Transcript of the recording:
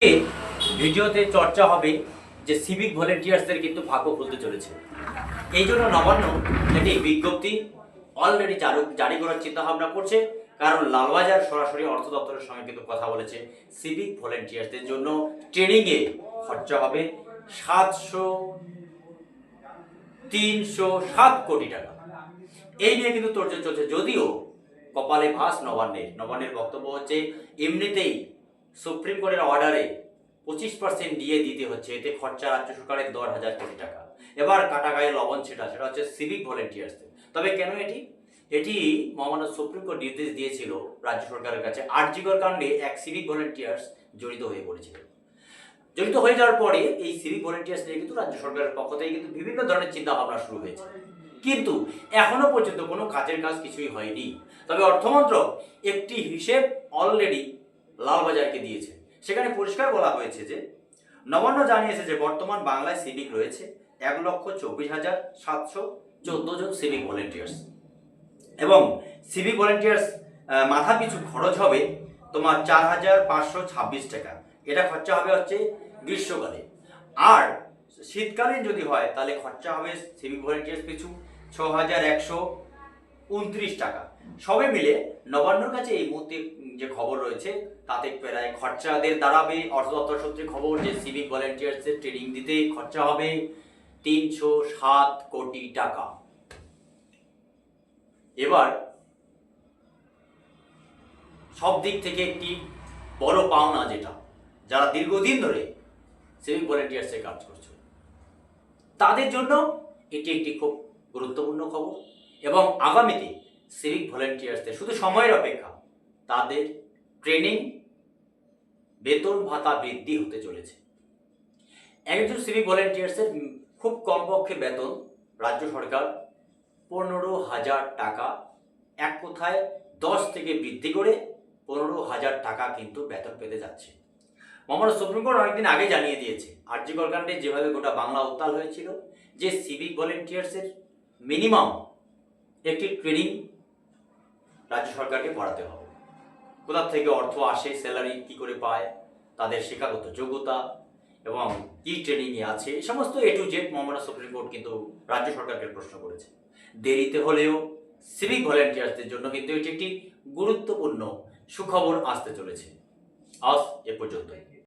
ভিডিওতে চর্চা হবে যে সিভিক ভলেন্টিয়ার্সদের কিন্তু ভাগ্য খুলতে চলেছে। এই জন্য নবান্ন একটি বিজ্ঞপ্তি অলরেডি জারি করার চিন্তা ভাবনা করছে, কারণ লালবাজার সরাসরি অর্থ দপ্তরের সঙ্গে কিন্তু কথা বলেছে। সিভিক ভলেন্টিয়ার্সদের জন্য ট্রেনিংয়ে খরচা হবে 307 কোটি টাকা। এই নিয়ে কিন্তু তোড়জোড় চলছে, যদিও কপালে ভাস নবান্নের বক্তব্য হচ্ছে এমনিতেই সুপ্রিম কোর্টের অর্ডারে 25% দিয়ে দিতে হচ্ছে, এতে খরচা রাজ্য সরকারের 10,000 কোটি টাকা। এবার কাটা গায়ে লবণ সেটা হচ্ছে সিভিক ভলেন্টিয়ার্সদের। তবে কেন এটি মহামান্য সুপ্রিম কোর্ট নির্দেশ দিয়েছিল রাজ্য সরকারের কাছে। আরজিকর কাণ্ডে এক সিভিক ভলেন্টিয়ার্স জড়িত হয়ে পড়েছিল। জড়িত হয়ে যাওয়ার পরে এই সিভিক ভলেন্টিয়ার্স নিয়ে কিন্তু রাজ্য সরকারের পক্ষ থেকে কিন্তু বিভিন্ন ধরনের চিন্তা ভাবনা শুরু হয়েছে, কিন্তু এখনো পর্যন্ত কোনো কাজের কাজ কিছুই হয়নি। তবে অর্থমন্ত্রক একটি হিসেব অলরেডি লালবাজারকে দিয়েছে। সেখানে পরিষ্কার বলা হয়েছে যে নবান্ন জানিয়েছে যে বর্তমান বাংলায় সিভিক রয়েছে 1,24,714 জন সিভিক ভলেন্টিয়ার্স, এবং সিভিক ভলেন্টিয়ার্স মাথা পিছু খরচ হবে তোমার 4,526 টাকা। এটা খরচা হবে হচ্ছে গ্রীষ্মকালে। আর শীতকালীন যদি হয় তাহলে খরচা হবে সিভিক ভলেন্টিয়ার্স পিছু 6,129 টাকা। সবে মিলে নবান্নর কাছে এই মুহূর্তে যে খবর রয়েছে তাতে প্রায় খরচাদের দাঁড়াবে, অর্থ দপ্তর সূত্রে খবর যে সিভিক ভলেন্টিয়ার্সের ট্রেনিং দিতে খরচা হবে 307 কোটি টাকা। এবার সব দিক থেকে একটি বড় পাওনা, যেটা যারা দীর্ঘদিন ধরে সিভিক ভলেন্টিয়ার্সে কাজ করছে তাদের জন্য এটি একটি খুব গুরুত্বপূর্ণ খবর। এবং আগামীতে সিভিক ভলেন্টিয়ার্সদের শুধু সময়ের অপেক্ষা, তাদের ট্রেনিং, বেতন ভাতা বৃদ্ধি হতে চলেছে। একজন সিভিক ভলেন্টিয়ার্সের খুব কমপক্ষে বেতন রাজ্য সরকার 15,000 টাকা, এক কথায় 10 থেকে বৃদ্ধি করে 15,000 টাকা কিন্তু বেতন পেতে যাচ্ছে। মহামান্য সুপ্রিম কোর্ট অনেকদিন আগে জানিয়ে দিয়েছে, আরজিকর কাণ্ডে যেভাবে গোটা বাংলা উত্তাল হয়েছিল, যে সিভিক ভলেন্টিয়ার্সের মিনিমাম একটি ট্রেনিং রাজ্য সরকারকে করাতে হবে। কোথা থেকে অর্থ আসে, স্যালারি কি করে পায়, তাদের শিক্ষাগত যোগ্যতা এবং কি ট্রেনিংয়ে আছে, এই সমস্ত A to Z মহামান্য সুপ্রিম কোর্ট কিন্তু রাজ্য সরকারকে প্রশ্ন করেছে। দেরিতে হলেও সিভিক ভলেন্টিয়ার্সদের জন্য কিন্তু এটি একটি গুরুত্বপূর্ণ সুখবর আসতে চলেছে। আজ এ পর্যন্তই।